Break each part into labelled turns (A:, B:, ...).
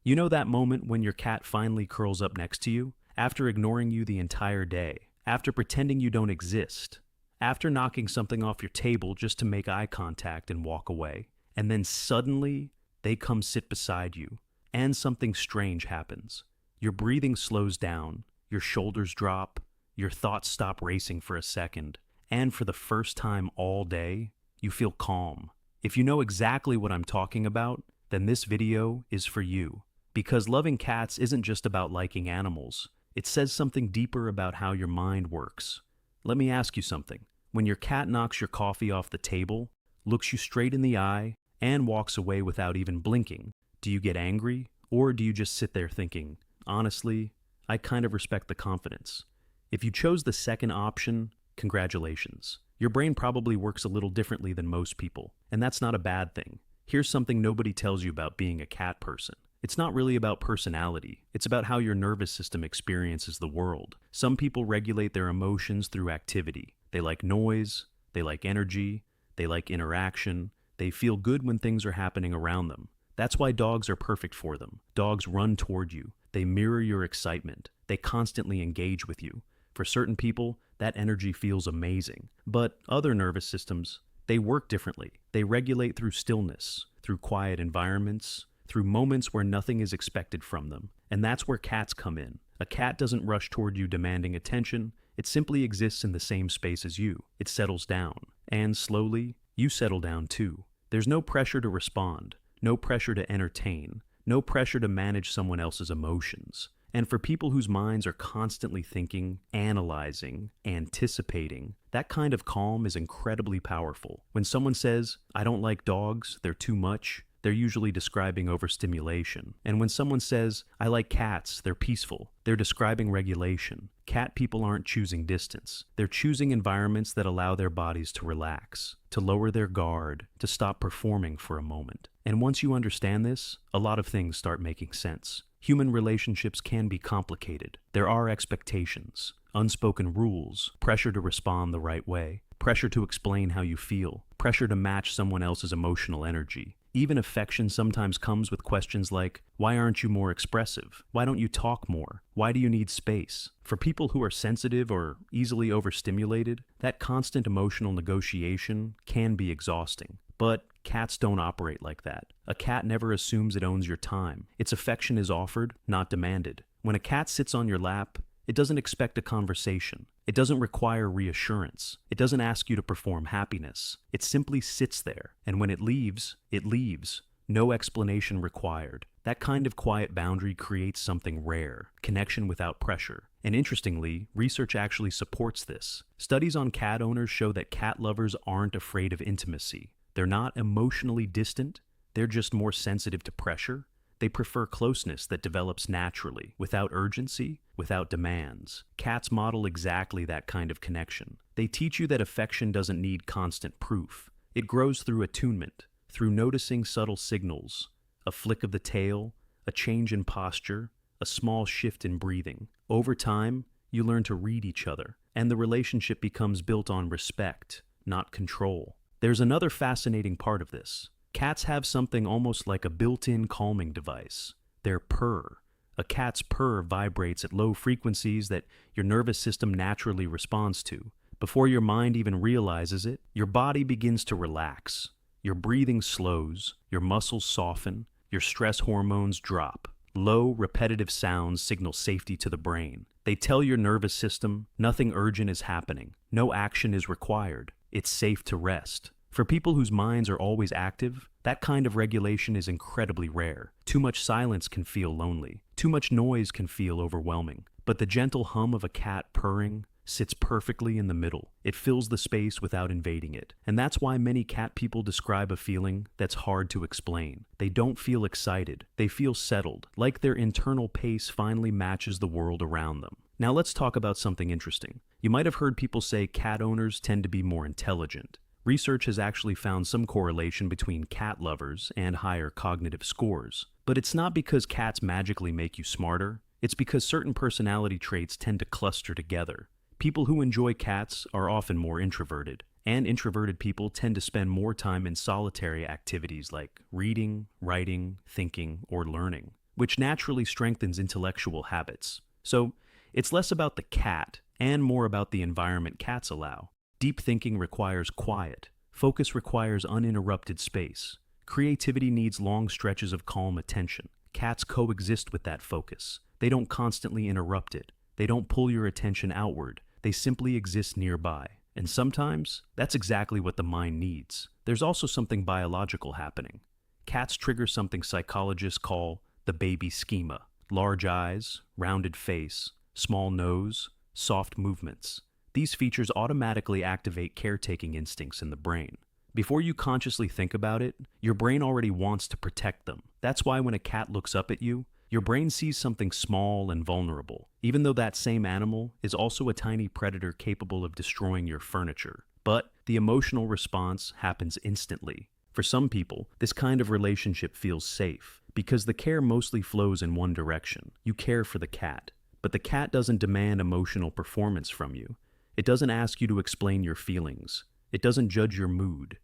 A: You know that moment when your cat finally curls up next to you, after ignoring you the entire day, after pretending you don't exist, after knocking something off your table just to make eye contact and walk away, and then suddenly they come sit beside you, and something strange happens. Your breathing slows down, your shoulders drop, your thoughts stop racing for a second, and for the first time all day, you feel calm. If you know exactly what I'm talking about, then this video is for you. Because loving cats isn't just about liking animals. It says something deeper about how your mind works. Let me ask you something. When your cat knocks your coffee off the table, looks you straight in the eye, and walks away without even blinking, do you get angry? Or do you just sit there thinking, honestly, I kind of respect the confidence? If you chose the second option, congratulations. Your brain probably works a little differently than most people, and that's not a bad thing. Here's something nobody tells you about being a cat person. It's not really about personality. It's about how your nervous system experiences the world. Some people regulate their emotions through activity. They like noise, they like energy, they like interaction. They feel good when things are happening around them. That's why dogs are perfect for them. Dogs run toward you. They mirror your excitement. They constantly engage with you. For certain people, that energy feels amazing. But other nervous systems, they work differently. They regulate through stillness, through quiet environments, through moments where nothing is expected from them. And that's where cats come in. A cat doesn't rush toward you demanding attention. It simply exists in the same space as you. It settles down. And slowly, you settle down too. There's no pressure to respond, no pressure to entertain, no pressure to manage someone else's emotions. And for people whose minds are constantly thinking, analyzing, anticipating, that kind of calm is incredibly powerful. When someone says, I don't like dogs, they're too much, they're usually describing overstimulation. And when someone says, I like cats, they're peaceful, they're describing regulation. Cat people aren't choosing distance. They're choosing environments that allow their bodies to relax, to lower their guard, to stop performing for a moment. And once you understand this, a lot of things start making sense. Human relationships can be complicated. There are expectations, unspoken rules, pressure to respond the right way, pressure to explain how you feel, pressure to match someone else's emotional energy. Even affection sometimes comes with questions like, why aren't you more expressive? Why don't you talk more? Why do you need space? For people who are sensitive or easily overstimulated, that constant emotional negotiation can be exhausting. But cats don't operate like that. A cat never assumes it owns your time. Its affection is offered, not demanded. When a cat sits on your lap, it doesn't expect a conversation. It doesn't require reassurance. It doesn't ask you to perform happiness. It simply sits there, and when it leaves, it leaves. No explanation required. That kind of quiet boundary creates something rare, connection without pressure. And interestingly, research actually supports this. Studies on cat owners show that cat lovers aren't afraid of intimacy. They're not emotionally distant, they're just more sensitive to pressure. They prefer closeness that develops naturally, without urgency, without demands. Cats model exactly that kind of connection. They teach you that affection doesn't need constant proof. It grows through attunement, through noticing subtle signals, a flick of the tail, a change in posture, a small shift in breathing. Over time, you learn to read each other, and the relationship becomes built on respect, not control. There's another fascinating part of this. Cats have something almost like a built-in calming device. Their purr. A cat's purr vibrates at low frequencies that your nervous system naturally responds to. Before your mind even realizes it, your body begins to relax. Your breathing slows, your muscles soften, your stress hormones drop. Low, repetitive sounds signal safety to the brain. They tell your nervous system nothing urgent is happening. No action is required. It's safe to rest. For people whose minds are always active, that kind of regulation is incredibly rare. Too much silence can feel lonely. Too much noise can feel overwhelming. But the gentle hum of a cat purring sits perfectly in the middle. It fills the space without invading it. And that's why many cat people describe a feeling that's hard to explain. They don't feel excited. They feel settled, like their internal pace finally matches the world around them. Now let's talk about something interesting. You might have heard people say cat owners tend to be more intelligent. Research has actually found some correlation between cat lovers and higher cognitive scores. But it's not because cats magically make you smarter. It's because certain personality traits tend to cluster together. People who enjoy cats are often more introverted, and introverted people tend to spend more time in solitary activities like reading, writing, thinking, or learning. which naturally strengthens intellectual habits. So, it's less about the cat and more about the environment cats allow. Deep thinking requires quiet. Focus requires uninterrupted space. Creativity needs long stretches of calm attention. Cats coexist with that focus. They don't constantly interrupt it. They don't pull your attention outward. They simply exist nearby. And sometimes, that's exactly what the mind needs. There's also something biological happening. Cats trigger something psychologists call the baby schema. Large eyes, rounded face, small nose, soft movements. These features automatically activate caretaking instincts in the brain. Before you consciously think about it, your brain already wants to protect them. That's why when a cat looks up at you, your brain sees something small and vulnerable, even though that same animal is also a tiny predator capable of destroying your furniture. But the emotional response happens instantly. For some people, this kind of relationship feels safe, because the care mostly flows in one direction. You care for the cat, but the cat doesn't demand emotional performance from you. It doesn't ask you to explain your feelings. It doesn't judge your mood.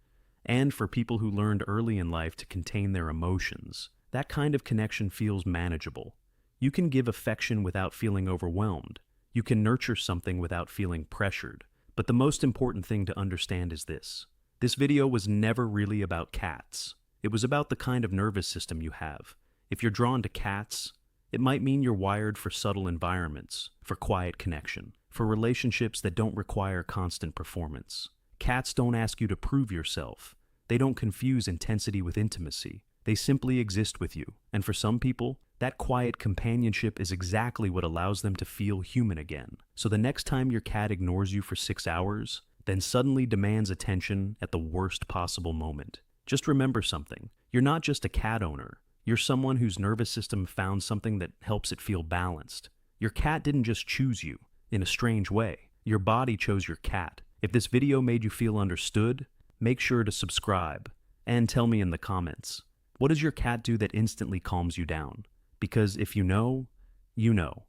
A: And for people who learned early in life to contain their emotions, that kind of connection feels manageable. You can give affection without feeling overwhelmed. You can nurture something without feeling pressured. But the most important thing to understand is this. This video was never really about cats. It was about the kind of nervous system you have. If you're drawn to cats, it might mean you're wired for subtle environments, for quiet connection, for relationships that don't require constant performance. Cats don't ask you to prove yourself. They don't confuse intensity with intimacy. They simply exist with you. And for some people, that quiet companionship is exactly what allows them to feel human again. So the next time your cat ignores you for 6 hours, then suddenly demands attention at the worst possible moment, just remember something. You're not just a cat owner. You're someone whose nervous system found something that helps it feel balanced. Your cat didn't just choose you in a strange way. Your body chose your cat. If this video made you feel understood, make sure to subscribe and tell me in the comments. What does your cat do that instantly calms you down? Because if you know, you know.